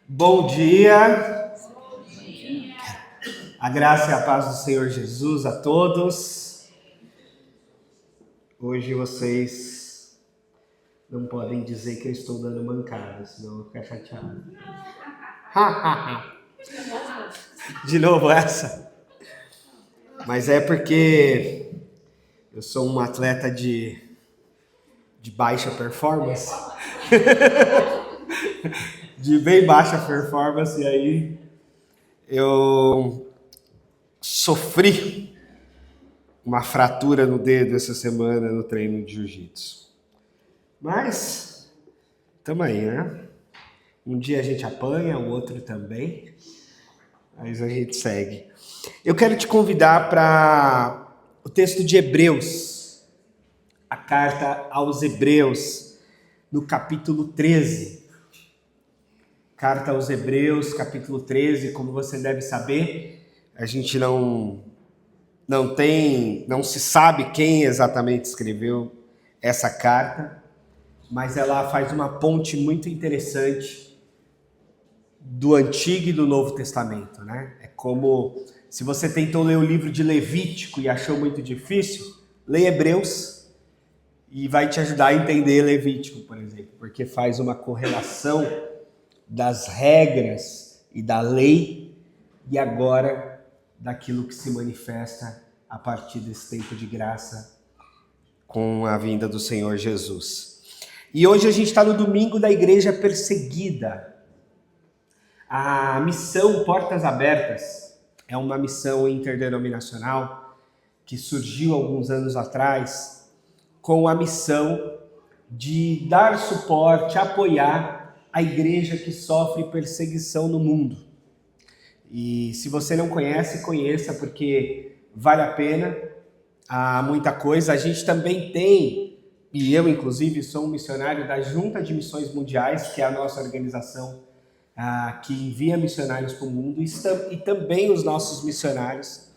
Bom dia, a graça e a paz do Senhor Jesus a todos. Hoje vocês não podem dizer que eu estou dando mancada, senão eu vou ficar chateado. De novo essa? Mas é porque eu sou um atleta de baixa performance. De bem baixa performance, e aí eu sofri uma fratura no dedo essa semana no treino de jiu-jitsu. Mas, tamo aí, né? Um dia a gente apanha, o outro também, mas a gente segue. Eu quero te convidar para o texto de Hebreus, a carta aos Hebreus, no capítulo 13. Carta aos Hebreus, capítulo 13, como você deve saber, a gente não se sabe quem exatamente escreveu essa carta, mas ela faz uma ponte muito interessante do Antigo e do Novo Testamento, né? É como se você tentou ler o livro de Levítico e achou muito difícil, lê Hebreus e vai te ajudar a entender Levítico, por exemplo, porque faz uma correlação das regras e da lei, e agora daquilo que se manifesta a partir desse tempo de graça com a vinda do Senhor Jesus. E hoje a gente está no domingo da igreja perseguida. A missão Portas Abertas é uma missão interdenominacional que surgiu alguns anos atrás com a missão de dar suporte, apoiar a igreja que sofre perseguição no mundo. E se você não conhece, conheça, porque vale a pena. Há muita coisa. A gente também tem, e eu inclusive sou um missionário da Junta de Missões Mundiais, que é a nossa organização que envia missionários para o mundo, e também os nossos missionários,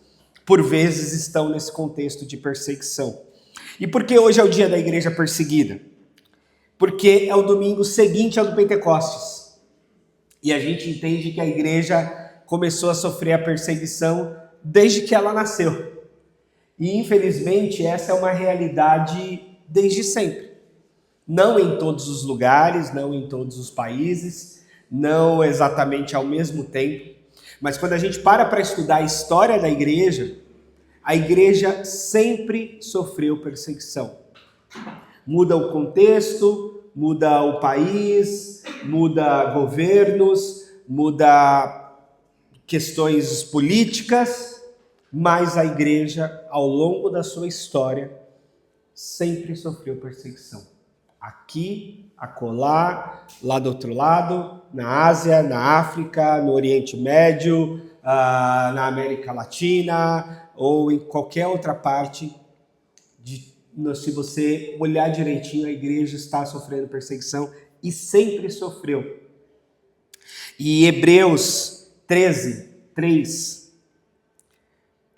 por vezes, estão nesse contexto de perseguição. E por que hoje é o dia da igreja perseguida? Porque é o domingo seguinte ao do Pentecostes. E a gente entende que a igreja começou a sofrer a perseguição desde que ela nasceu. E infelizmente essa é uma realidade desde sempre. Não em todos os lugares, não em todos os países, não exatamente ao mesmo tempo. Mas quando a gente para estudar a história da igreja, a igreja sempre sofreu perseguição. Muda o contexto, muda o país, muda governos, muda questões políticas, mas a igreja, ao longo da sua história, sempre sofreu perseguição. Aqui, acolá, lá do outro lado, na Ásia, na África, no Oriente Médio, na América Latina ou em qualquer outra parte se você olhar direitinho, a igreja está sofrendo perseguição e sempre sofreu. E Hebreus 13, 3,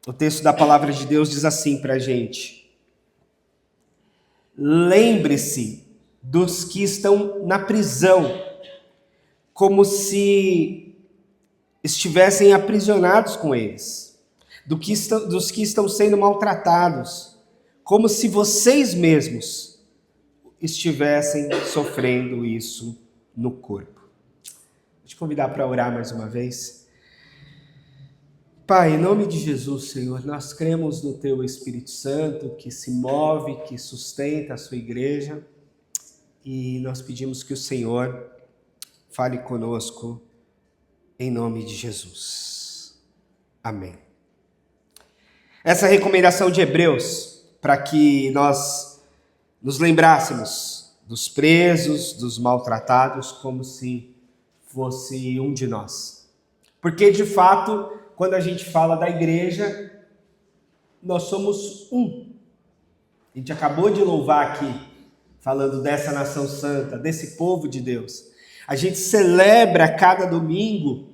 o texto da palavra de Deus diz assim para a gente: lembre-se dos que estão na prisão, como se estivessem aprisionados com eles, dos que estão sendo maltratados, como se vocês mesmos estivessem sofrendo isso no corpo. Vou te convidar para orar mais uma vez. Pai, em nome de Jesus, Senhor, nós cremos no Teu Espírito Santo, que se move, que sustenta a Sua igreja, e nós pedimos que o Senhor fale conosco, em nome de Jesus. Amém. Essa recomendação de Hebreus, para que nós nos lembrássemos dos presos, dos maltratados, como se fosse um de nós. Porque, de fato, quando a gente fala da igreja, nós somos um. A gente acabou de louvar aqui, falando dessa nação santa, desse povo de Deus. A gente celebra cada domingo,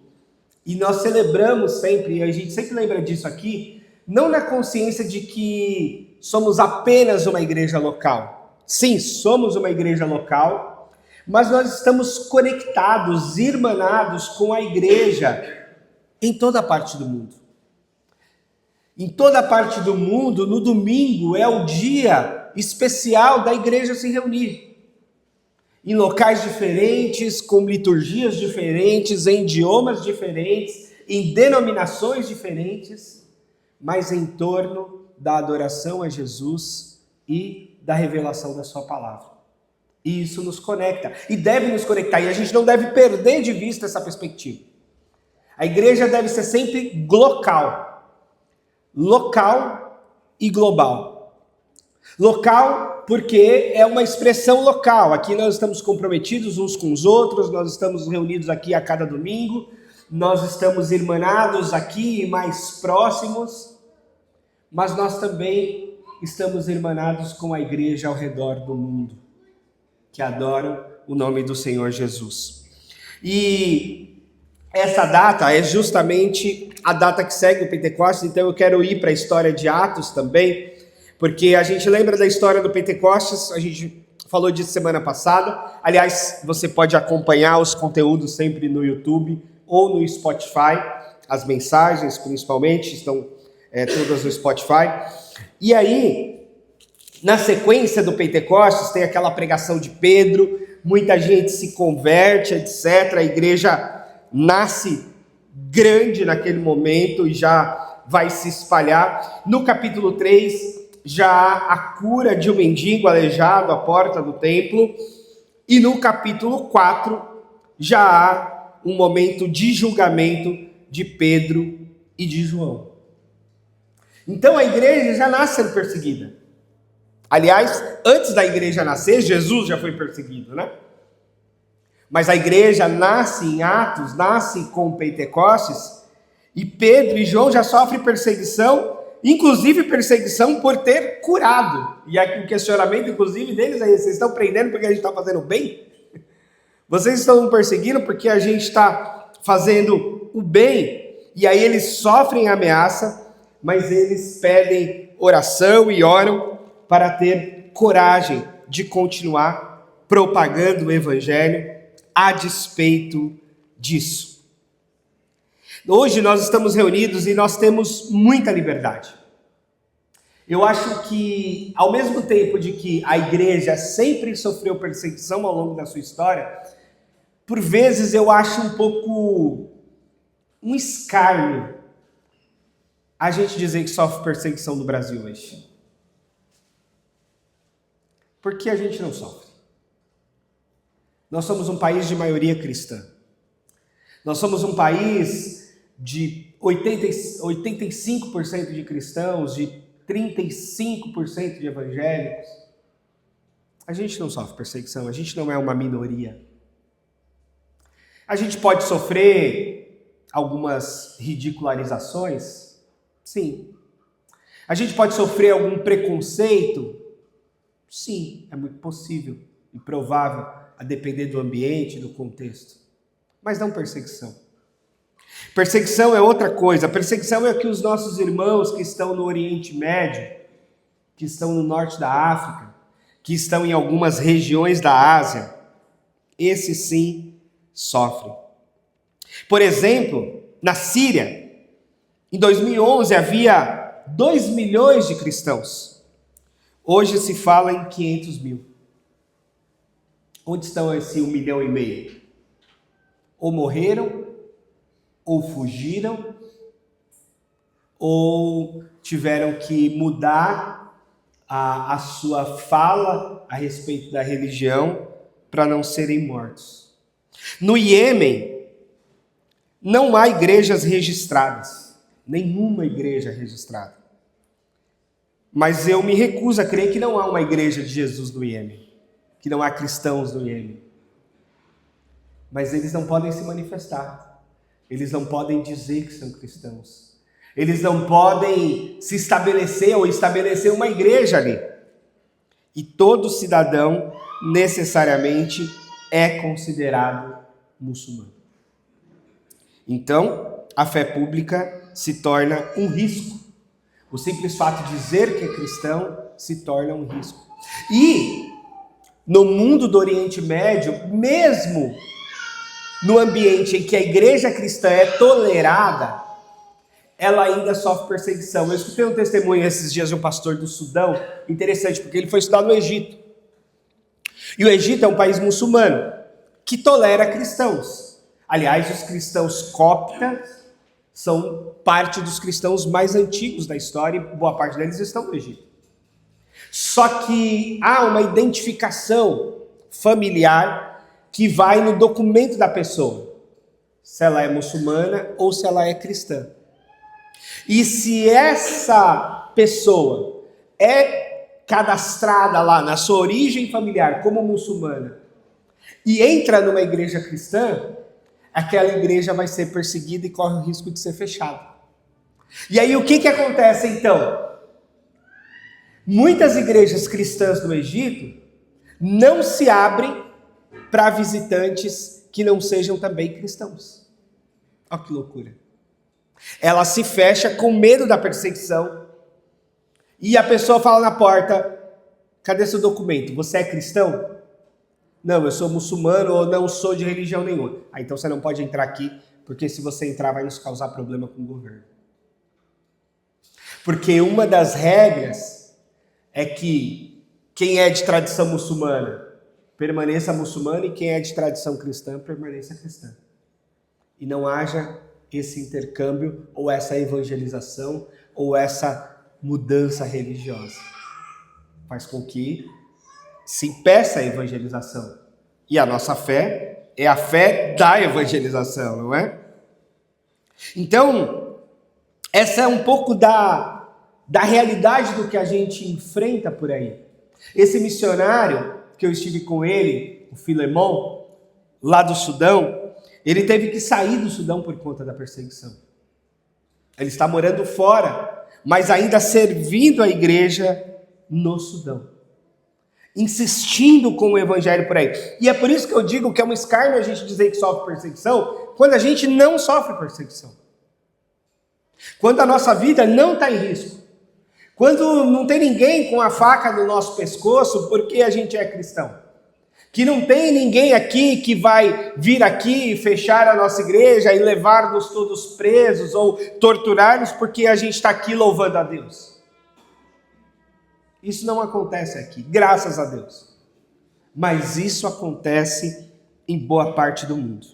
e nós celebramos sempre, e a gente sempre lembra disso aqui, não na consciência de que somos apenas uma igreja local. Sim, somos uma igreja local, mas nós estamos conectados, irmanados com a igreja em toda parte do mundo. Em toda parte do mundo, no domingo é o dia especial da igreja se reunir. Em locais diferentes, com liturgias diferentes, em idiomas diferentes, em denominações diferentes, mas em torno da adoração a Jesus e da revelação da sua palavra. E isso nos conecta, e deve nos conectar, e a gente não deve perder de vista essa perspectiva. A igreja deve ser sempre local e global. Local porque é uma expressão local, aqui nós estamos comprometidos uns com os outros, nós estamos reunidos aqui a cada domingo, nós estamos irmanados aqui mais próximos, mas nós também estamos irmanados com a igreja ao redor do mundo, que adoram o nome do Senhor Jesus. E essa data é justamente a data que segue o Pentecostes, então eu quero ir para a história de Atos também, porque a gente lembra da história do Pentecostes, a gente falou disso semana passada. Aliás, você pode acompanhar os conteúdos sempre no YouTube ou no Spotify, as mensagens principalmente estão todas no Spotify. E aí, na sequência do Pentecostes, tem aquela pregação de Pedro, muita gente se converte, etc. A igreja nasce grande naquele momento e já vai se espalhar. No capítulo 3, já há a cura de um mendigo aleijado à porta do templo. E no capítulo 4, já há um momento de julgamento de Pedro e de João. Então a igreja já nasce sendo perseguida. Aliás, antes da igreja nascer, Jesus já foi perseguido, né? Mas a igreja nasce em Atos, nasce com Pentecostes, e Pedro e João já sofrem perseguição, inclusive perseguição por ter curado. E aqui o questionamento, inclusive, deles é: vocês estão prendendo porque a gente está fazendo bem? Vocês estão perseguindo porque a gente está fazendo o bem? E aí eles sofrem ameaça, mas eles pedem oração e oram para ter coragem de continuar propagando o evangelho a despeito disso. Hoje nós estamos reunidos e nós temos muita liberdade. Eu acho que, ao mesmo tempo de que a igreja sempre sofreu perseguição ao longo da sua história, por vezes eu acho um pouco um escárnio a gente dizer que sofre perseguição no Brasil hoje. Por que a gente não sofre? Nós somos um país de maioria cristã. Nós somos um país de 85% de cristãos, de 35% de evangélicos. A gente não sofre perseguição, a gente não é uma minoria. A gente pode sofrer algumas ridicularizações? Sim. A gente pode sofrer algum preconceito? Sim, é muito possível e provável, a depender do ambiente, do contexto. Mas não perseguição. Perseguição é outra coisa. Perseguição é que os nossos irmãos que estão no Oriente Médio, que estão no norte da África, que estão em algumas regiões da Ásia, esses sim sofrem. Por exemplo, na Síria, em 2011 havia 2 milhões de cristãos. Hoje se fala em 500 mil. Onde estão esse 1,5 milhão? Ou morreram, ou fugiram, ou tiveram que mudar a sua fala a respeito da religião para não serem mortos. No Iêmen, não há igrejas registradas, nenhuma igreja registrada. Mas eu me recuso a crer que não há uma igreja de Jesus no Iêmen, que não há cristãos no Iêmen. Mas eles não podem se manifestar, eles não podem dizer que são cristãos, eles não podem se estabelecer ou estabelecer uma igreja ali. E todo cidadão necessariamente é considerado muçulmano. Então, a fé pública se torna um risco. O simples fato de dizer que é cristão se torna um risco. E no mundo do Oriente Médio, mesmo no ambiente em que a igreja cristã é tolerada, ela ainda sofre perseguição. Eu escutei um testemunho esses dias de um pastor do Sudão, interessante, porque ele foi estudar no Egito. E o Egito é um país muçulmano, que tolera cristãos. Aliás, os cristãos coptas são parte dos cristãos mais antigos da história, e boa parte deles estão no Egito. Só que há uma identificação familiar que vai no documento da pessoa, se ela é muçulmana ou se ela é cristã. E se essa pessoa é cadastrada lá na sua origem familiar como muçulmana e entra numa igreja cristã, aquela igreja vai ser perseguida e corre o risco de ser fechada. E aí o que acontece então? Muitas igrejas cristãs no Egito não se abrem para visitantes que não sejam também cristãos. Olha que loucura. Ela se fecha com medo da perseguição e a pessoa fala na porta: cadê seu documento? Você é cristão? Não, eu sou muçulmano ou não sou de religião nenhuma. Então você não pode entrar aqui, porque se você entrar vai nos causar problema com o governo. Porque uma das regras é que quem é de tradição muçulmana permaneça muçulmano e quem é de tradição cristã permaneça cristã. E não haja esse intercâmbio ou essa evangelização ou essa mudança religiosa. Faz com que se impeça a evangelização. E a nossa fé é a fé da evangelização, não é? Então, essa é um pouco da realidade do que a gente enfrenta por aí. Esse missionário, que eu estive com ele, o Filemon, lá do Sudão, ele teve que sair do Sudão por conta da perseguição. Ele está morando fora, mas ainda servindo a igreja no Sudão. Insistindo com o evangelho por aí. E é por isso que eu digo que é um escárnio a gente dizer que sofre perseguição, quando a gente não sofre perseguição. Quando a nossa vida não está em risco. Quando não tem ninguém com a faca no nosso pescoço porque a gente é cristão. Que não tem ninguém aqui que vai vir aqui fechar a nossa igreja e levar-nos todos presos ou torturar-nos porque a gente está aqui louvando a Deus. Isso não acontece aqui, graças a Deus. Mas isso acontece em boa parte do mundo.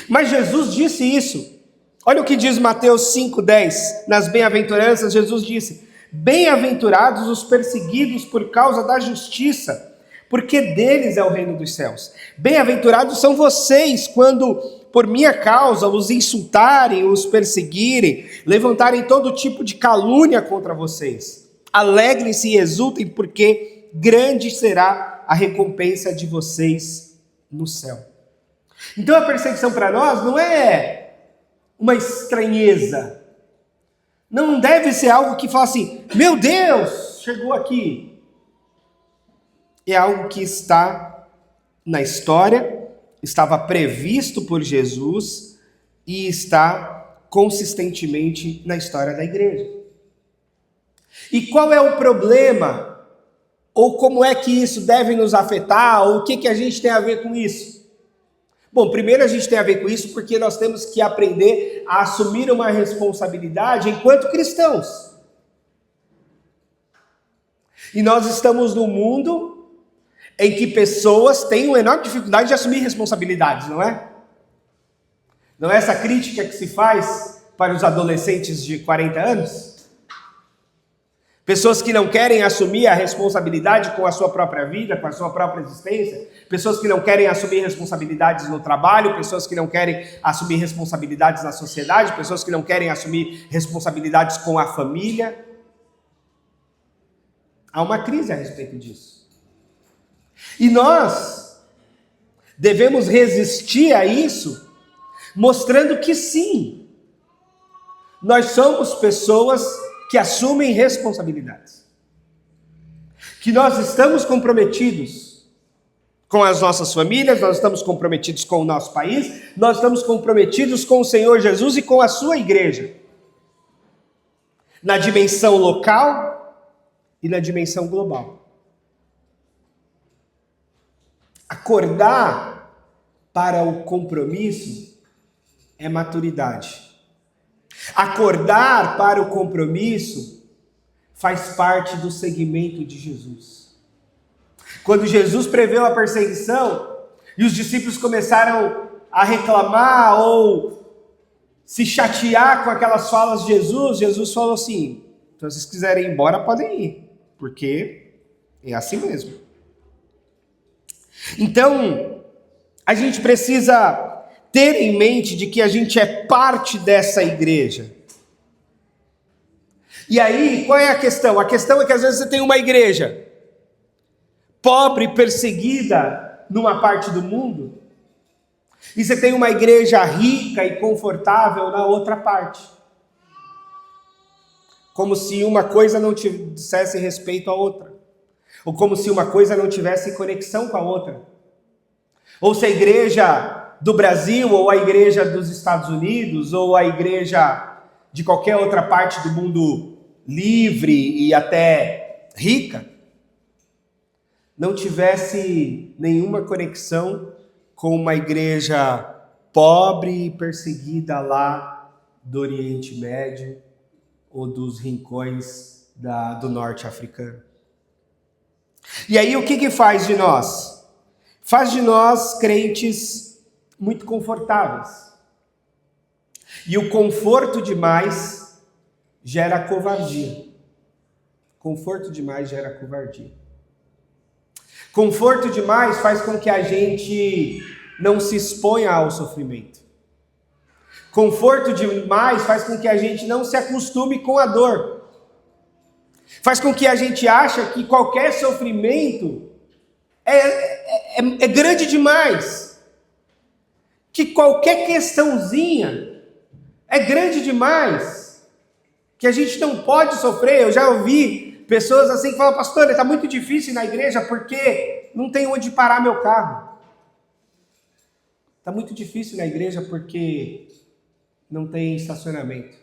Mas Jesus disse isso. Olha o que diz Mateus 5,10. Nas bem-aventuranças, Jesus disse: bem-aventurados os perseguidos por causa da justiça, porque deles é o reino dos céus. Bem-aventurados são vocês quando, por minha causa, os insultarem, os perseguirem, levantarem todo tipo de calúnia contra vocês. Alegrem-se e exultem, porque grande será a recompensa de vocês no céu. Então a perseguição para nós não é uma estranheza. Não deve ser algo que fala assim: meu Deus, chegou aqui. É algo que está na história, estava previsto por Jesus e está consistentemente na história da igreja. E qual é o problema? Ou como é que isso deve nos afetar? Ou o que a gente tem a ver com isso? Bom, primeiro a gente tem a ver com isso porque nós temos que aprender a assumir uma responsabilidade enquanto cristãos. E nós estamos num mundo em que pessoas têm uma enorme dificuldade de assumir responsabilidades, não é? Não é essa crítica que se faz para os adolescentes de 40 anos? Pessoas que não querem assumir a responsabilidade com a sua própria vida, com a sua própria existência. Pessoas que não querem assumir responsabilidades no trabalho. Pessoas que não querem assumir responsabilidades na sociedade. Pessoas que não querem assumir responsabilidades com a família. Há uma crise a respeito disso. E nós devemos resistir a isso, mostrando que sim, nós somos pessoas que assumem responsabilidades. Que nós estamos comprometidos com as nossas famílias, nós estamos comprometidos com o nosso país, nós estamos comprometidos com o Senhor Jesus e com a sua igreja. Na dimensão local e na dimensão global. Acordar para o compromisso é maturidade. Acordar para o compromisso faz parte do seguimento de Jesus. Quando Jesus preveu a perseguição e os discípulos começaram a reclamar ou se chatear com aquelas falas de Jesus, Jesus falou assim: se vocês quiserem ir embora, podem ir, porque é assim mesmo. Então, a gente precisa ter em mente de que a gente é parte dessa igreja. E aí, qual é a questão? A questão é que às vezes você tem uma igreja pobre, perseguida numa parte do mundo, e você tem uma igreja rica e confortável na outra parte. Como se uma coisa não dissesse respeito à outra. Ou como se uma coisa não tivesse conexão com a outra. Ou se a igreja do Brasil, ou a igreja dos Estados Unidos, ou a igreja de qualquer outra parte do mundo livre e até rica, não tivesse nenhuma conexão com uma igreja pobre e perseguida lá do Oriente Médio ou dos rincões do norte africano. E aí o que faz de nós? Faz de nós crentes muito confortáveis. E o conforto demais gera covardia. Conforto demais gera covardia. Conforto demais faz com que a gente não se exponha ao sofrimento. Conforto demais faz com que a gente não se acostume com a dor. Faz com que a gente ache que qualquer sofrimento é grande demais. Que qualquer questãozinha é grande demais. Que a gente não pode sofrer. Eu já ouvi pessoas assim que falam: pastor, está muito difícil na igreja porque não tem onde parar meu carro. Está muito difícil na igreja porque não tem estacionamento.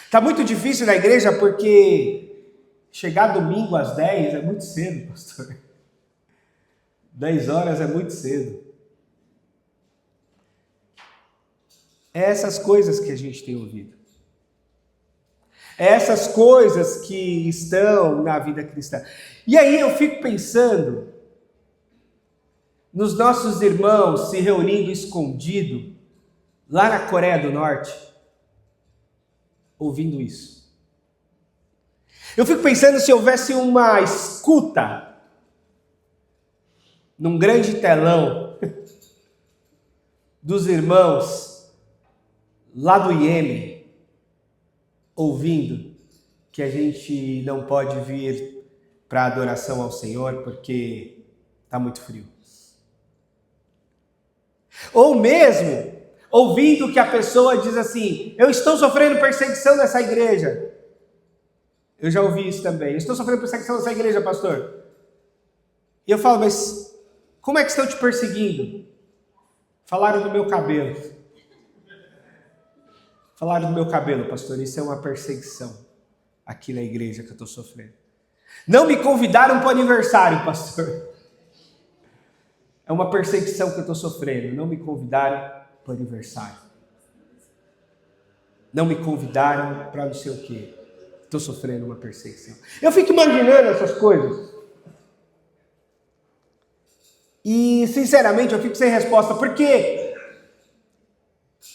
Está muito difícil na igreja porque chegar domingo às 10 é muito cedo, pastor. 10 horas é muito cedo. É essas coisas que a gente tem ouvido. É essas coisas que estão na vida cristã. E aí eu fico pensando nos nossos irmãos se reunindo escondido lá na Coreia do Norte, ouvindo isso. Eu fico pensando se houvesse uma escuta num grande telão dos irmãos lá do Iêmen, ouvindo que a gente não pode vir para adoração ao Senhor porque está muito frio. Ou mesmo ouvindo que a pessoa diz assim: eu estou sofrendo perseguição nessa igreja. Eu já ouvi isso também. Eu estou sofrendo perseguição nessa igreja, pastor. E eu falo: mas como é que estão te perseguindo? Falaram do meu cabelo. Falaram do meu cabelo, pastor. Isso é uma perseguição aqui na igreja que eu estou sofrendo. Não me convidaram para o aniversário, pastor. É uma perseguição que eu estou sofrendo. Não me convidaram para o aniversário. Não me convidaram para não sei o quê. Estou sofrendo uma perseguição. Eu fico imaginando essas coisas. E, sinceramente, eu fico sem resposta. Porque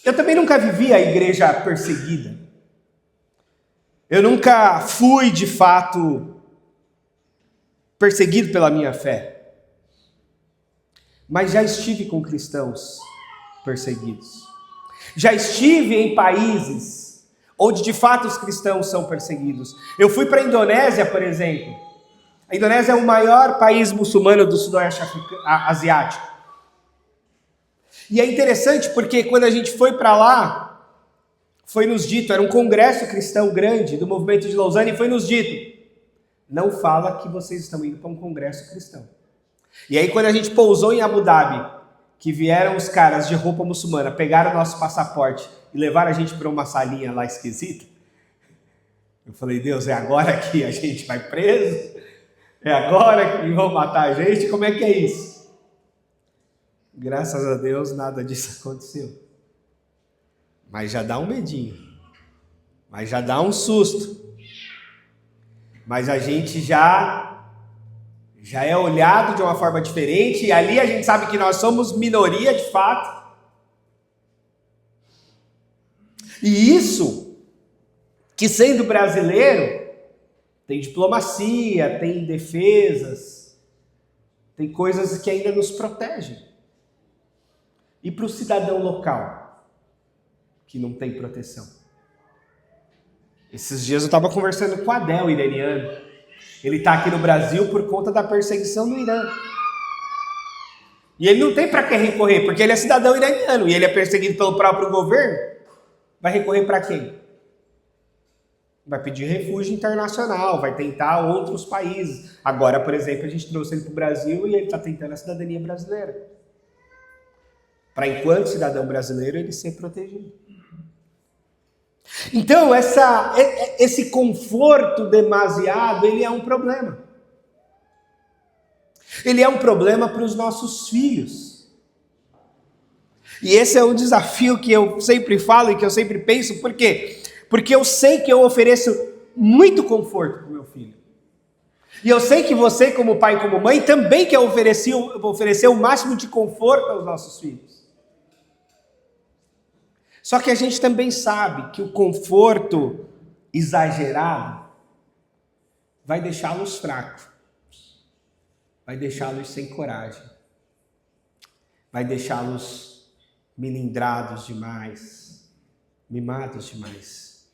eu também nunca vivi a igreja perseguida. Eu nunca fui, de fato, perseguido pela minha fé. Mas já estive com cristãos perseguidos. Já estive em países onde de fato os cristãos são perseguidos. Eu fui para a Indonésia, por exemplo. A Indonésia é o maior país muçulmano do sudoeste asiático. E é interessante porque quando a gente foi para lá, foi nos dito, era um congresso cristão grande do movimento de Lausanne, e foi nos dito: não fala que vocês estão indo para um congresso cristão. E aí quando a gente pousou em Abu Dhabi, que vieram os caras de roupa muçulmana, pegaram o nosso passaporte e levaram a gente para uma salinha lá esquisita, eu falei: Deus, é agora que a gente vai preso? É agora que vão matar a gente? Como é que é isso? Graças a Deus nada disso aconteceu. Mas já dá um medinho. Mas já dá um susto. Mas a gente já é olhado de uma forma diferente, e ali a gente sabe que nós somos minoria de fato. E isso, que sendo brasileiro, tem diplomacia, tem defesas, tem coisas que ainda nos protegem. E para o cidadão local, que não tem proteção? Esses dias eu estava conversando com o Adel, iraniano. Ele está aqui no Brasil por conta da perseguição no Irã. E ele não tem para que recorrer, porque ele é cidadão iraniano e ele é perseguido pelo próprio governo. Vai recorrer para quem? Vai pedir refúgio internacional, vai tentar outros países. Agora, por exemplo, a gente trouxe ele para o Brasil e ele está tentando a cidadania brasileira. Para, enquanto cidadão brasileiro, ele ser protegido. Então, esse conforto demasiado, ele é um problema. Ele é um problema para os nossos filhos. E esse é um desafio que eu sempre falo e que eu sempre penso, por quê? Porque eu sei que eu ofereço muito conforto para o meu filho. E eu sei que você, como pai e como mãe, também quer oferecer o máximo de conforto aos nossos filhos. Só que a gente também sabe que o conforto exagerado vai deixá-los fracos, vai deixá-los sem coragem, vai deixá-los melindrados demais, mimados demais.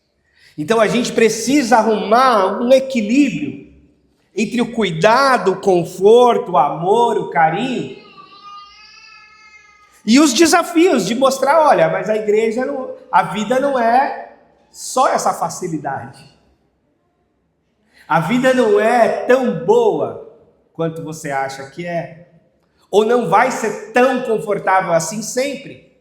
Então a gente precisa arrumar um equilíbrio entre o cuidado, o conforto, o amor, o carinho, e os desafios de mostrar, olha, mas a igreja, a vida não é só essa facilidade. A vida não é tão boa quanto você acha que é. Ou não vai ser tão confortável assim sempre.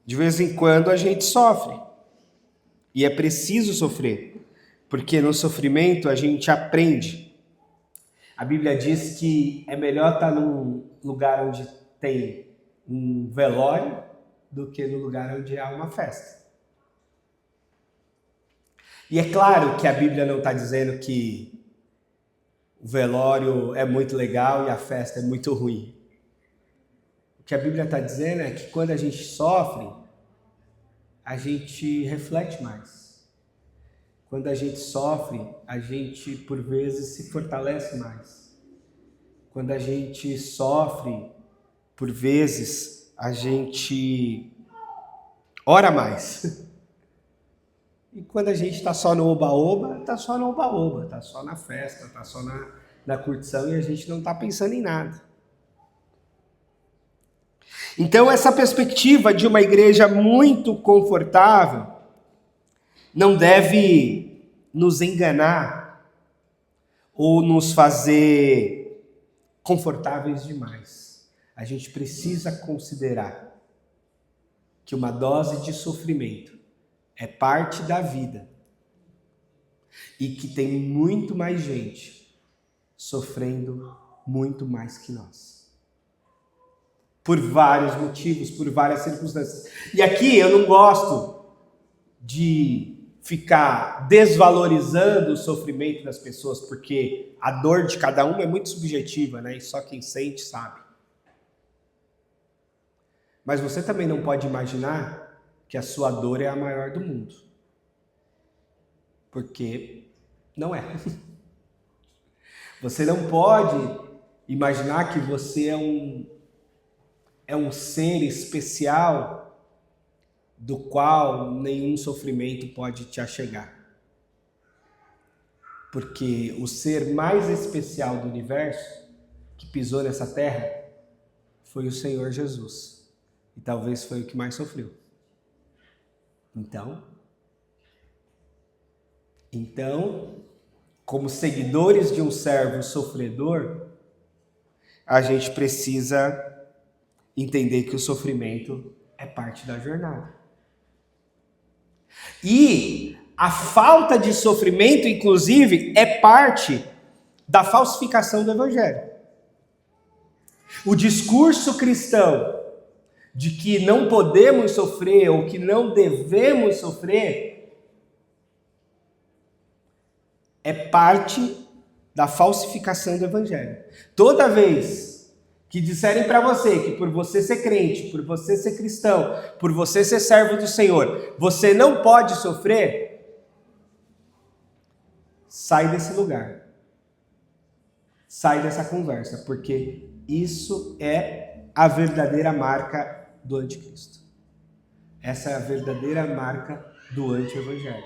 De vez em quando a gente sofre. E é preciso sofrer. Porque no sofrimento a gente aprende. A Bíblia diz que é melhor estar num lugar onde tem um velório do que no lugar onde há uma festa. E é claro que a Bíblia não está dizendo que o velório é muito legal e a festa é muito ruim. O que a Bíblia está dizendo é que quando a gente sofre, a gente reflete mais. Quando a gente sofre, a gente, por vezes, se fortalece mais. Quando a gente sofre, por vezes, a gente ora mais. E quando a gente está só no oba-oba, está só no oba-oba, está só na festa, está só na curtição e a gente não está pensando em nada. Então, essa perspectiva de uma igreja muito confortável não deve nos enganar ou nos fazer confortáveis demais. A gente precisa considerar que uma dose de sofrimento é parte da vida e que tem muito mais gente sofrendo muito mais que nós. Por vários motivos, por várias circunstâncias. E aqui eu não gosto de ficar desvalorizando o sofrimento das pessoas, porque a dor de cada um é muito subjetiva, né? E só quem sente sabe. Mas você também não pode imaginar que a sua dor é a maior do mundo. Porque não é. Você não pode imaginar que você é um ser especial do qual nenhum sofrimento pode te achegar. Porque o ser mais especial do universo que pisou nessa terra foi o Senhor Jesus. E talvez foi o que mais sofreu. Então, como seguidores de um servo sofredor, a gente precisa entender que o sofrimento é parte da jornada. E a falta de sofrimento, inclusive, é parte da falsificação do Evangelho. O discurso cristão de que não podemos sofrer ou que não devemos sofrer é parte da falsificação do evangelho. Toda vez que disserem para você que por você ser crente, por você ser cristão, por você ser servo do Senhor, você não pode sofrer, sai desse lugar. Sai dessa conversa, porque isso é a verdadeira marca do anticristo. Essa é a verdadeira marca do anti-evangelho.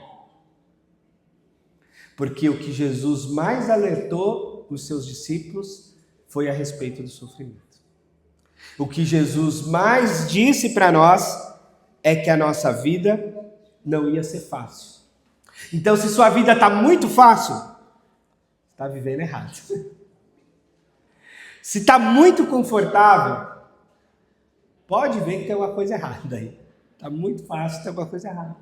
Porque o que Jesus mais alertou os seus discípulos foi a respeito do sofrimento. O que Jesus mais disse para nós é que a nossa vida não ia ser fácil. Então, se sua vida está muito fácil, está vivendo errado. Se está muito confortável, pode ver que tem uma coisa errada aí. Está muito fácil, tem uma coisa errada.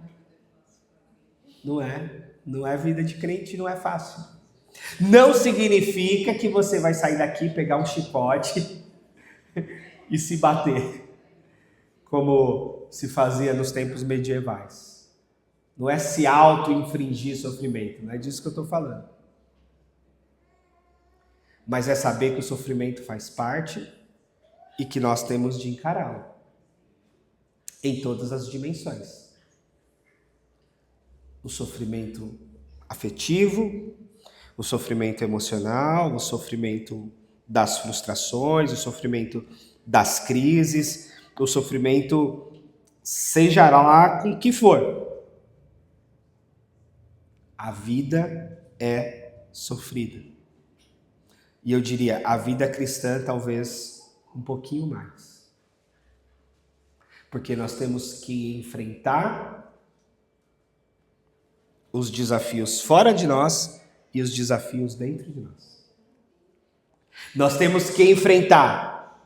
Não é? Não é vida de crente, não é fácil. Não significa que você vai sair daqui, pegar um chicote e se bater, como se fazia nos tempos medievais. Não é se auto-infringir sofrimento, não é disso que eu estou falando. Mas é saber que o sofrimento faz parte e que nós temos de encará-lo em todas as dimensões. O sofrimento afetivo, o sofrimento emocional, o sofrimento das frustrações, o sofrimento das crises, o sofrimento seja lá com o que for. A vida é sofrida. E eu diria, a vida cristã talvez um pouquinho mais. Porque nós temos que enfrentar os desafios fora de nós e os desafios dentro de nós. Nós temos que enfrentar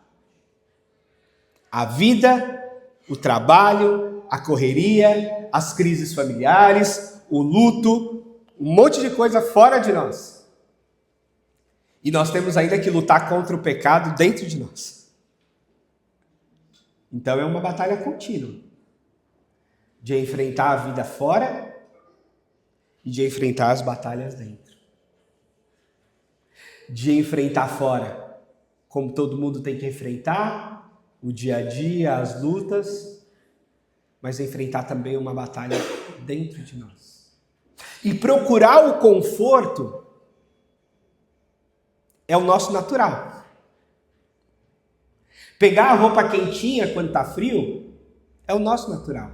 a vida, o trabalho, a correria, as crises familiares, o luto, um monte de coisa fora de nós. E nós temos ainda que lutar contra o pecado dentro de nós. Então é uma batalha contínua. De enfrentar a vida fora e de enfrentar as batalhas dentro. De enfrentar fora, como todo mundo tem que enfrentar, o dia a dia, as lutas, mas enfrentar também uma batalha dentro de nós. E procurar o conforto é o nosso natural. Pegar a roupa quentinha quando está frio é o nosso natural.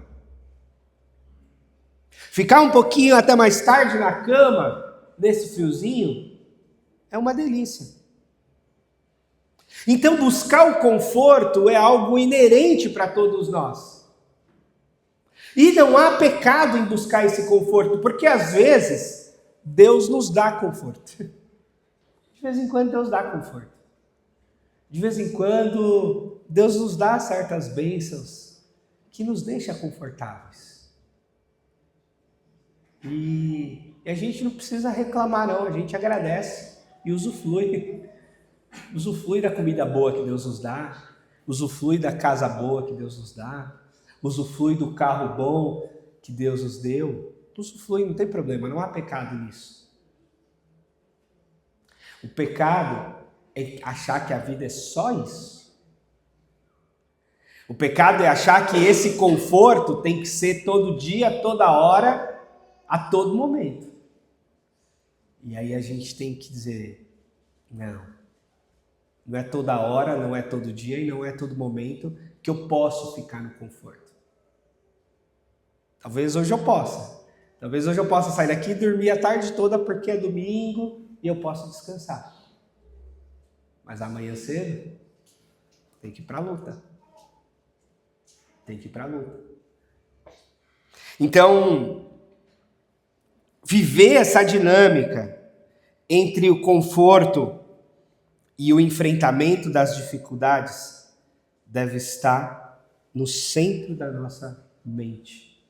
Ficar um pouquinho até mais tarde na cama, nesse friozinho, é uma delícia. Então buscar o conforto é algo inerente para todos nós. E não há pecado em buscar esse conforto, porque às vezes Deus nos dá conforto. De vez em quando Deus dá conforto. De vez em quando Deus nos dá certas bênçãos que nos deixam confortáveis. E a gente não precisa reclamar não, a gente agradece e usufrui. Usufrui da comida boa que Deus nos dá, usufrui da casa boa que Deus nos dá, usufrui do carro bom que Deus nos deu. Usufrui, não tem problema, não há pecado nisso. O pecado é achar que a vida é só isso. O pecado é achar que esse conforto tem que ser todo dia, toda hora, a todo momento. E aí a gente tem que dizer, não. Não é toda hora, não é todo dia e não é todo momento que eu posso ficar no conforto. Talvez hoje eu possa. Talvez hoje eu possa sair daqui e dormir a tarde toda porque é domingo e eu posso descansar. Mas amanhã cedo tem que ir para a luta. Tem que ir para a luta. Então, viver essa dinâmica entre o conforto e o enfrentamento das dificuldades deve estar no centro da nossa mente,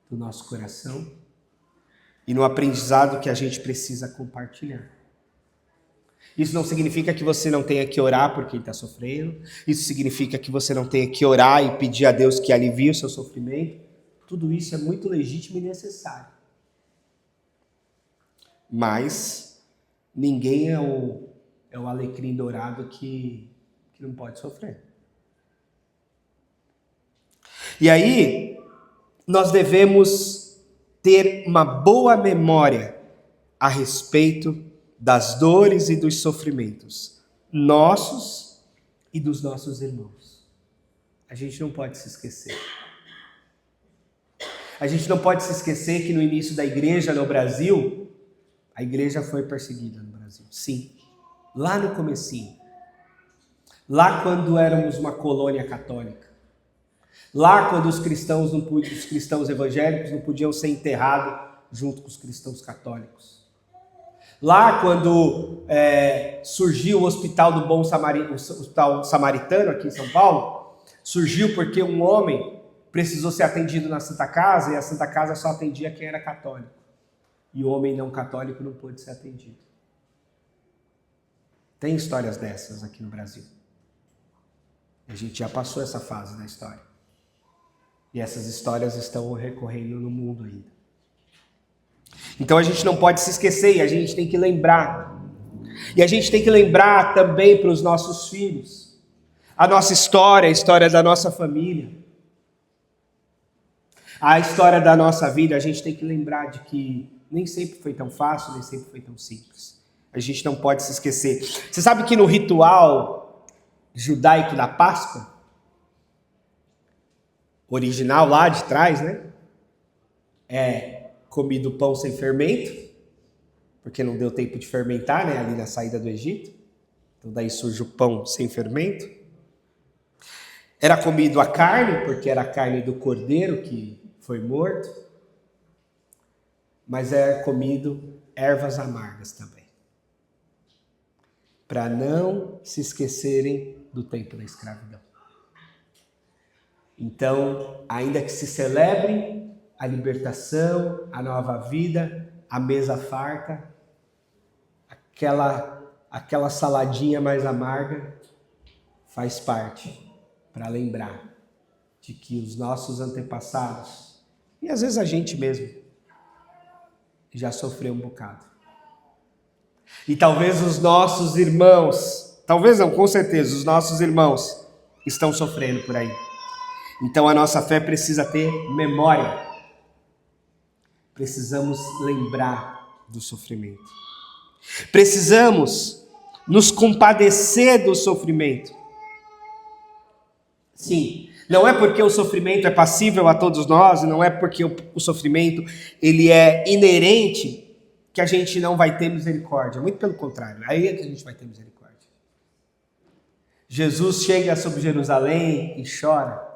do nosso coração e no aprendizado que a gente precisa compartilhar. Isso não significa que você não tenha que orar por quem está sofrendo. Isso significa que você não tenha que orar e pedir a Deus que alivie o seu sofrimento. Tudo isso é muito legítimo e necessário. Mas ninguém é o alecrim dourado que não pode sofrer. E aí, nós devemos ter uma boa memória a respeito das dores e dos sofrimentos nossos e dos nossos irmãos. A gente não pode se esquecer. A gente não pode se esquecer que no início da igreja no Brasil, a igreja foi perseguida no Brasil. Sim, lá no comecinho. Lá quando éramos uma colônia católica. Lá quando os cristãos evangélicos não podiam ser enterrados junto com os cristãos católicos. Lá quando surgiu o Hospital do Bom Samaritano, o Hospital Samaritano aqui em São Paulo, surgiu porque um homem precisou ser atendido na Santa Casa e a Santa Casa só atendia quem era católico. E o homem não católico não pôde ser atendido. Tem histórias dessas aqui no Brasil. A gente já passou essa fase da história. E essas histórias estão recorrendo no mundo ainda. Então a gente não pode se esquecer e a gente tem que lembrar. E a gente tem que lembrar também para os nossos filhos. A nossa história, a história da nossa família. A história da nossa vida, a gente tem que lembrar de que nem sempre foi tão fácil, nem sempre foi tão simples. A gente não pode se esquecer. Você sabe que no ritual judaico da Páscoa, original lá de trás, né? É comido pão sem fermento, porque não deu tempo de fermentar, né? Ali na saída do Egito. Então daí surge o pão sem fermento. Era comido a carne, porque era a carne do cordeiro que foi morto. Mas era comido ervas amargas também. Para não se esquecerem do tempo da escravidão. Então, ainda que se celebre a libertação, a nova vida, a mesa farta, aquela saladinha mais amarga faz parte para lembrar de que os nossos antepassados, e às vezes a gente mesmo, já sofreu um bocado. E talvez os nossos irmãos, talvez não, com certeza, os nossos irmãos estão sofrendo por aí. Então a nossa fé precisa ter memória. Precisamos lembrar do sofrimento. Precisamos nos compadecer do sofrimento. Sim, não é porque o sofrimento é passível a todos nós, não é porque o sofrimento ele é inerente que a gente não vai ter misericórdia. Muito pelo contrário, aí é que a gente vai ter misericórdia. Jesus chega sobre Jerusalém e chora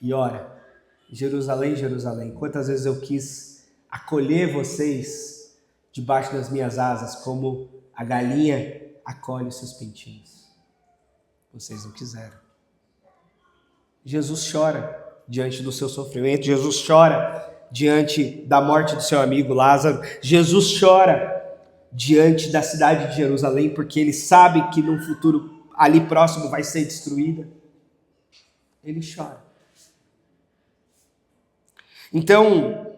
e ora. Jerusalém, Jerusalém, quantas vezes eu quis acolher vocês debaixo das minhas asas, como a galinha acolhe os seus pintinhos. Vocês não quiseram. Jesus chora diante do seu sofrimento, Jesus chora diante da morte do seu amigo Lázaro, Jesus chora diante da cidade de Jerusalém, porque ele sabe que num futuro ali próximo vai ser destruída. Ele chora. Então,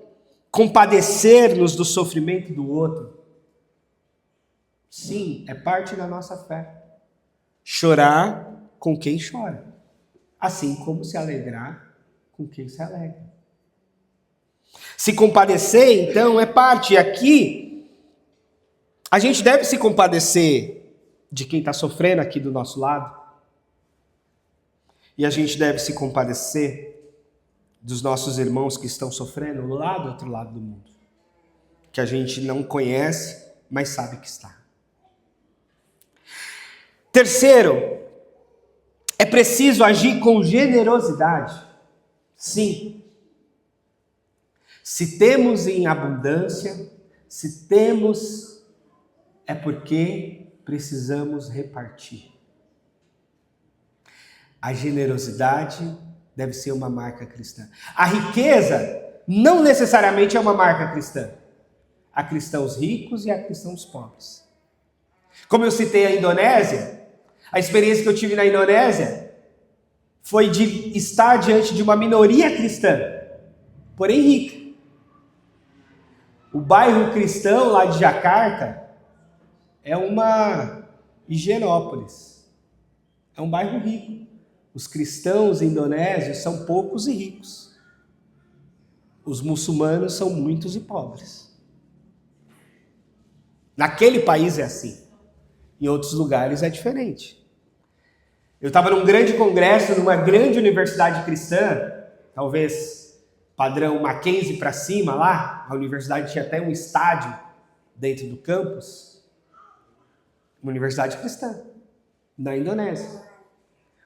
compadecer-nos do sofrimento do outro, sim, é parte da nossa fé. Chorar com quem chora, assim como se alegrar com quem se alegra. Se compadecer, então, é parte. E aqui, a gente deve se compadecer de quem está sofrendo aqui do nosso lado. E a gente deve se compadecer dos nossos irmãos que estão sofrendo lá do outro lado do mundo. Que a gente não conhece, mas sabe que está. Terceiro, é preciso agir com generosidade. Sim. Se temos em abundância, se temos, é porque precisamos repartir. A generosidade deve ser uma marca cristã. A riqueza não necessariamente é uma marca cristã. Há cristãos ricos e há cristãos pobres. Como eu citei a Indonésia, a experiência que eu tive na Indonésia foi de estar diante de uma minoria cristã, porém rica. O bairro cristão lá de Jakarta é uma Higienópolis. É um bairro rico. Os cristãos indonésios são poucos e ricos. Os muçulmanos são muitos e pobres. Naquele país é assim. Em outros lugares é diferente. Eu estava num grande congresso, numa grande universidade cristã, talvez padrão Mackenzie para cima lá, a universidade tinha até um estádio dentro do campus, uma universidade cristã, na Indonésia.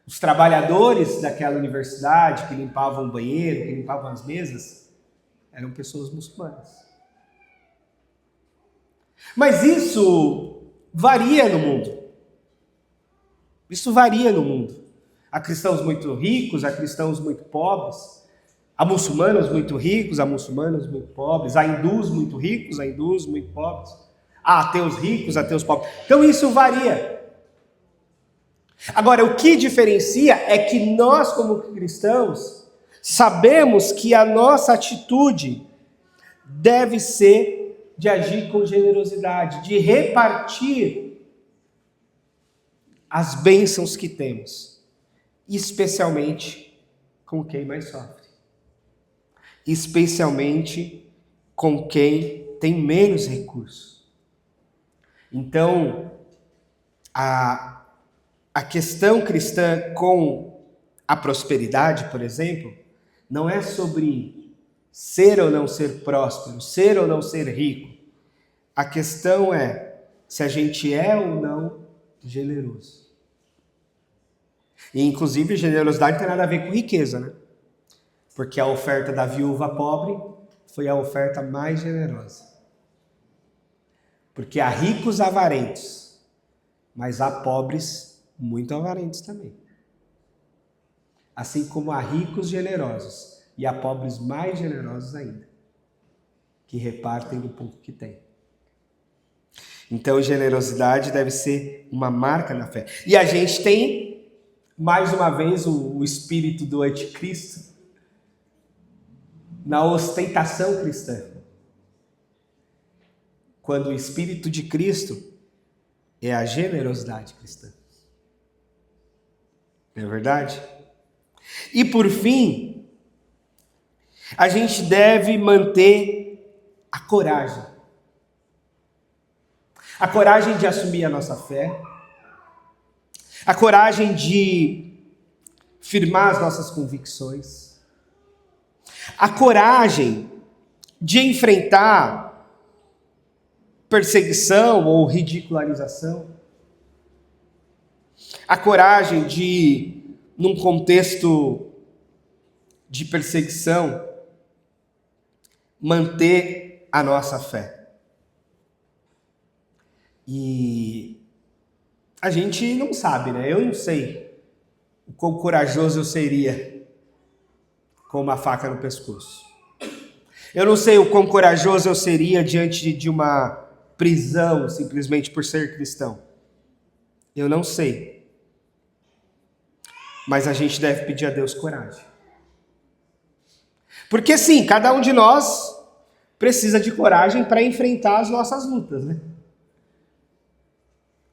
Os trabalhadores daquela universidade que limpavam o banheiro, que limpavam as mesas, eram pessoas muçulmanas. Mas isso varia no mundo. Isso varia no mundo. Há cristãos muito ricos, há cristãos muito pobres, há muçulmanos muito ricos, há muçulmanos muito pobres, há hindus muito ricos, há hindus muito pobres, há ateus ricos, ateus pobres. Então isso varia. Agora, o que diferencia é que nós, como cristãos, sabemos que a nossa atitude deve ser de agir com generosidade, de repartir as bênçãos que temos, especialmente com quem mais sofre. Especialmente com quem tem menos recursos. Então, a questão cristã com a prosperidade, por exemplo, não é sobre ser ou não ser próspero, ser ou não ser rico. A questão é se a gente é ou não generoso. E, inclusive, generosidade não tem nada a ver com riqueza, né? Porque a oferta da viúva pobre foi a oferta mais generosa. Porque há ricos avarentos, mas há pobres muito avarentos também. Assim como há ricos generosos e há pobres mais generosos ainda, que repartem do pouco que têm. Então, generosidade deve ser uma marca na fé. E a gente tem, mais uma vez, o espírito do anticristo, na ostentação cristã. Quando o Espírito de Cristo é a generosidade cristã. Não é verdade? E por fim, a gente deve manter a coragem. A coragem de assumir a nossa fé. A coragem de firmar as nossas convicções. A coragem de enfrentar perseguição ou ridicularização. A coragem de, num contexto de perseguição, manter a nossa fé. E a gente não sabe, né? Eu não sei o quão corajoso eu seria com uma faca no pescoço. Eu não sei o quão corajoso eu seria diante de uma prisão simplesmente por ser cristão. Eu não sei. Mas a gente deve pedir a Deus coragem. Porque sim, cada um de nós precisa de coragem para enfrentar as nossas lutas, né?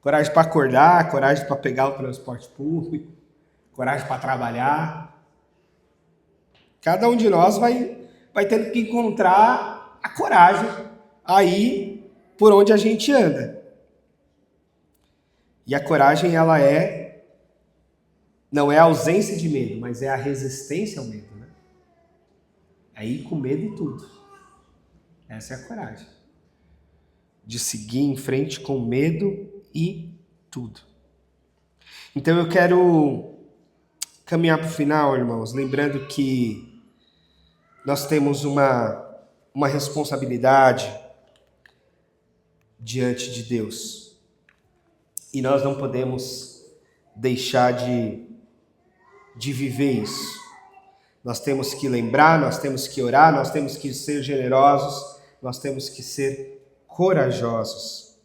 Coragem para acordar, coragem para pegar o transporte público, coragem para trabalhar. Cada um de nós vai tendo que encontrar a coragem aí por onde a gente anda. E a coragem, ela não é a ausência de medo, mas é a resistência ao medo, né? É ir com medo e tudo. Essa é a coragem. De seguir em frente com medo e tudo. Então eu quero caminhar para o final, irmãos, lembrando que nós temos uma responsabilidade diante de Deus. E nós não podemos deixar de viver isso. Nós temos que lembrar, nós temos que orar, nós temos que ser generosos, nós temos que ser corajosos.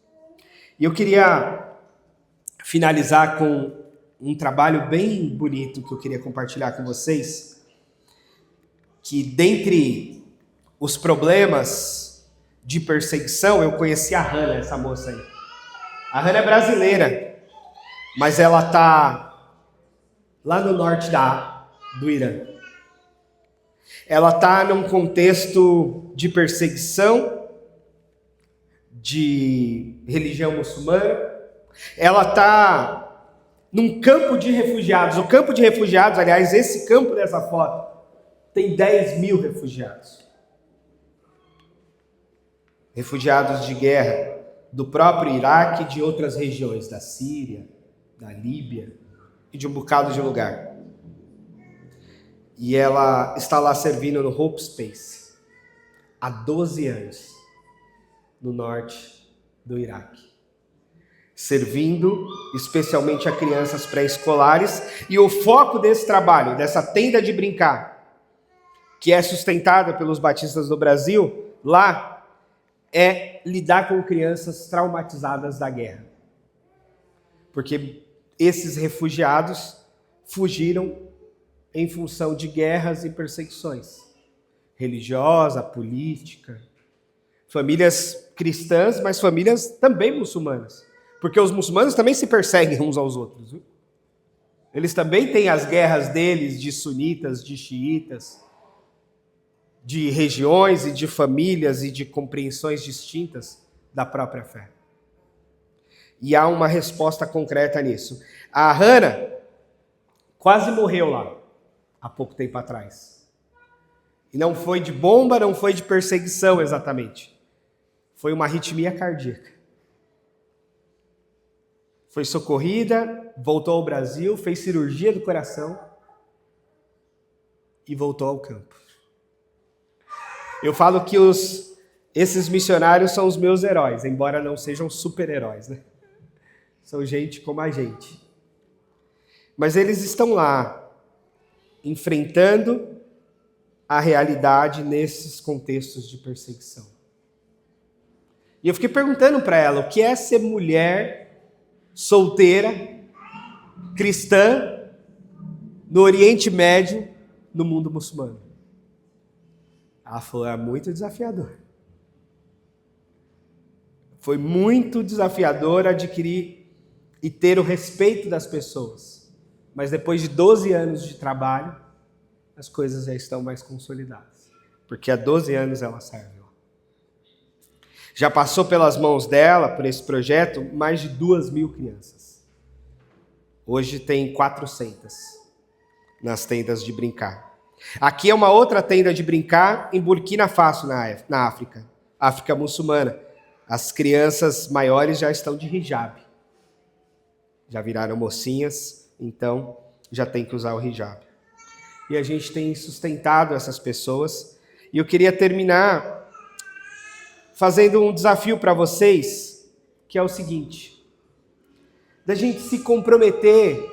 E eu queria finalizar com um trabalho bem bonito que eu queria compartilhar com vocês, que dentre os problemas de perseguição, eu conheci a Hannah, essa moça aí. A Hannah é brasileira, mas ela está lá no norte do Irã. Ela está num contexto de perseguição, de religião muçulmana. Ela está num campo de refugiados. O campo de refugiados, aliás, esse campo dessa foto, tem 10 mil refugiados. Refugiados de guerra do próprio Iraque e de outras regiões, da Síria, da Líbia e de um bocado de lugar. E ela está lá servindo no Hope Space há 12 anos, no norte do Iraque. Servindo especialmente a crianças pré-escolares. E o foco desse trabalho, dessa tenda de brincar, que é sustentada pelos batistas do Brasil, lá é lidar com crianças traumatizadas da guerra. Porque esses refugiados fugiram em função de guerras e perseguições religiosa, política, famílias cristãs, mas famílias também muçulmanas, porque os muçulmanos também se perseguem uns aos outros, viu? Eles também têm as guerras deles, de sunitas, de xiitas, de regiões e de famílias e de compreensões distintas da própria fé. E há uma resposta concreta nisso. A Hannah quase morreu lá, há pouco tempo atrás. E não foi de bomba, não foi de perseguição exatamente. Foi uma arritmia cardíaca. Foi socorrida, voltou ao Brasil, fez cirurgia do coração e voltou ao campo. Eu falo que esses missionários são os meus heróis, embora não sejam super-heróis, né? São gente como a gente. Mas eles estão lá, enfrentando a realidade nesses contextos de perseguição. E eu fiquei perguntando para ela o que é ser mulher, solteira, cristã, no Oriente Médio, no mundo muçulmano. Ela falou, é muito desafiador. Foi muito desafiador adquirir e ter o respeito das pessoas. Mas depois de 12 anos de trabalho, as coisas já estão mais consolidadas. Porque há 12 anos ela serve lá. Já passou pelas mãos dela, por esse projeto, mais de 2.000 crianças. Hoje tem 400 nas tendas de brincar. Aqui é uma outra tenda de brincar em Burkina Faso, na África. África muçulmana. As crianças maiores já estão de hijab. Já viraram mocinhas, então já tem que usar o hijab. E a gente tem sustentado essas pessoas. E eu queria terminar fazendo um desafio para vocês, que é o seguinte: da gente se comprometer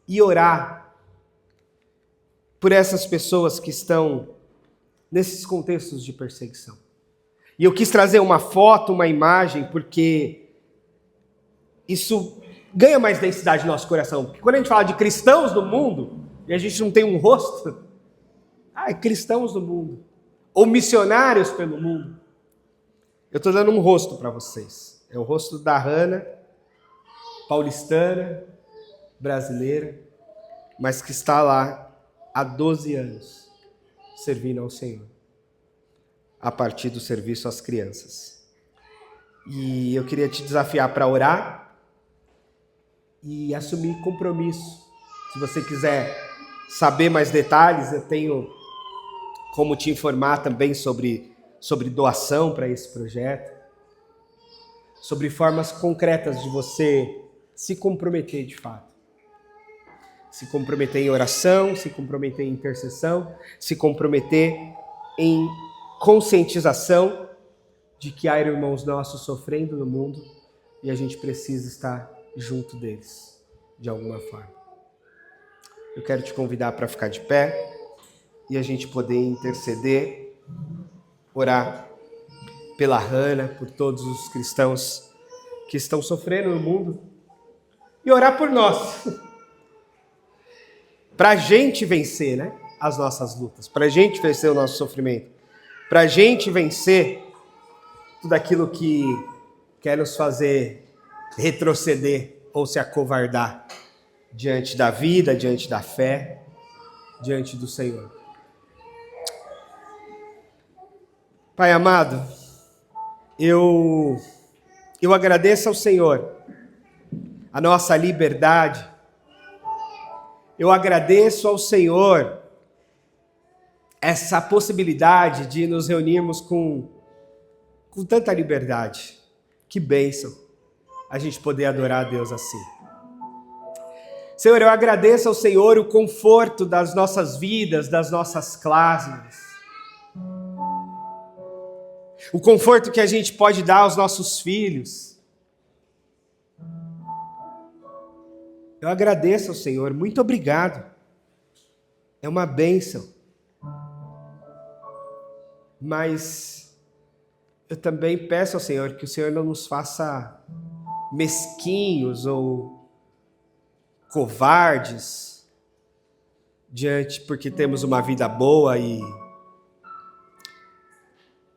e orar por essas pessoas que estão nesses contextos de perseguição. E eu quis trazer uma foto, uma imagem, porque isso ganha mais densidade no nosso coração. Porque quando a gente fala de cristãos no mundo, e a gente não tem um rosto, é cristãos no mundo, ou missionários pelo mundo. Eu estou dando um rosto para vocês. É o rosto da Hannah, paulistana, brasileira, mas que está lá há 12 anos, servindo ao Senhor, a partir do serviço às crianças. E eu queria te desafiar para orar e assumir compromisso. Se você quiser saber mais detalhes, eu tenho como te informar também sobre doação para esse projeto, sobre formas concretas de você se comprometer de fato. Se comprometer em oração, se comprometer em intercessão, se comprometer em conscientização de que há irmãos nossos sofrendo no mundo e a gente precisa estar junto deles, de alguma forma. Eu quero te convidar para ficar de pé e a gente poder interceder, orar pela Hannah, por todos os cristãos que estão sofrendo no mundo e orar por nós. Para a gente vencer, né, as nossas lutas, para a gente vencer o nosso sofrimento, para a gente vencer tudo aquilo que quer nos fazer retroceder ou se acovardar diante da vida, diante da fé, diante do Senhor. Pai amado, eu agradeço ao Senhor a nossa liberdade. Eu agradeço ao Senhor essa possibilidade de nos reunirmos com tanta liberdade. Que bênção a gente poder adorar a Deus assim. Senhor, eu agradeço ao Senhor o conforto das nossas vidas, das nossas classes. O conforto que a gente pode dar aos nossos filhos. Eu agradeço ao Senhor, muito obrigado. É uma bênção. Mas eu também peço ao Senhor que o Senhor não nos faça mesquinhos ou covardes porque temos uma vida boa e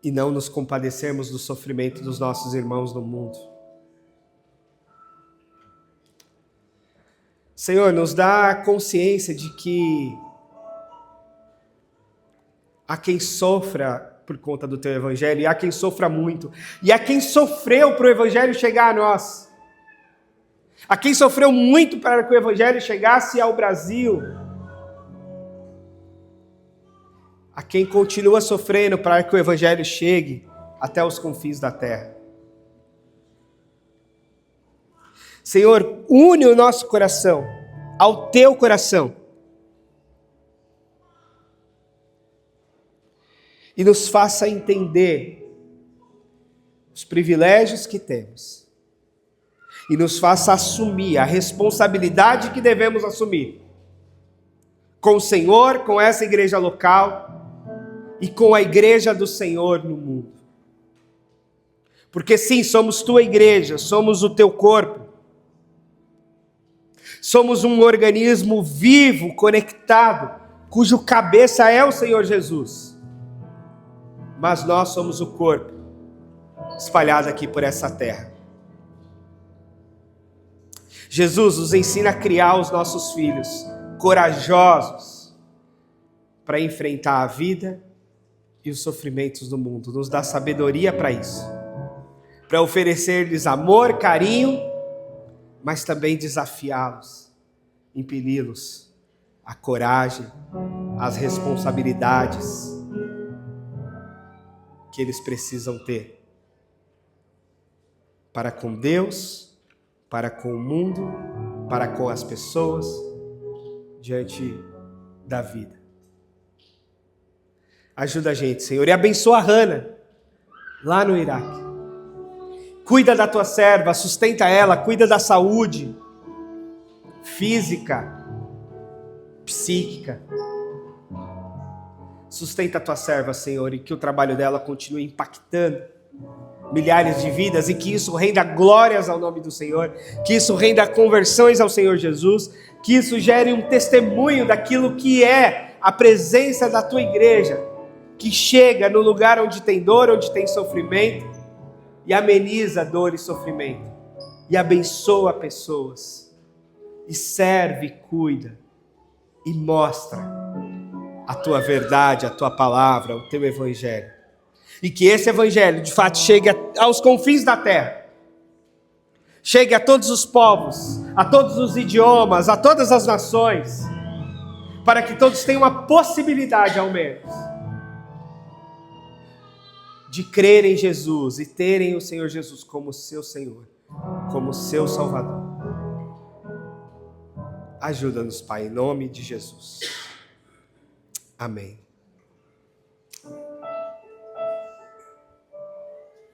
não nos compadecermos do sofrimento dos nossos irmãos no mundo. Senhor, nos dá consciência de que há quem sofra por conta do Teu Evangelho, e há quem sofra muito, e há quem sofreu para o Evangelho chegar a nós. Há quem sofreu muito para que o Evangelho chegasse ao Brasil. Há quem continua sofrendo para que o Evangelho chegue até os confins da terra. Senhor, une o nosso coração ao Teu coração. E nos faça entender os privilégios que temos. E nos faça assumir a responsabilidade que devemos assumir. Com o Senhor, com essa igreja local e com a igreja do Senhor no mundo. Porque sim, somos Tua igreja, somos o Teu corpo. Somos um organismo vivo, conectado, cujo cabeça é o Senhor Jesus. Mas nós somos o corpo, espalhado aqui por essa terra. Jesus nos ensina a criar os nossos filhos corajosos para enfrentar a vida e os sofrimentos do mundo. Nos dá sabedoria para isso, para oferecer-lhes amor, carinho, mas também desafiá-los, impeli-los à coragem, às responsabilidades que eles precisam ter para com Deus, para com o mundo, para com as pessoas, diante da vida. Ajuda a gente, Senhor, e abençoa a Hannah, lá no Iraque. Cuida da tua serva, sustenta ela, cuida da saúde física, psíquica. Sustenta a tua serva, Senhor, e que o trabalho dela continue impactando milhares de vidas e que isso renda glórias ao nome do Senhor, que isso renda conversões ao Senhor Jesus, que isso gere um testemunho daquilo que é a presença da tua igreja, que chega no lugar onde tem dor, onde tem sofrimento, e ameniza dor e sofrimento, e abençoa pessoas, e serve, cuida, e mostra a tua verdade, a tua palavra, o teu evangelho. E que esse evangelho, de fato, chegue aos confins da terra. Chegue a todos os povos, a todos os idiomas, a todas as nações, para que todos tenham a possibilidade, ao menos, de crer em Jesus e terem o Senhor Jesus como seu Senhor, como seu Salvador. Ajuda-nos, Pai, em nome de Jesus. Amém.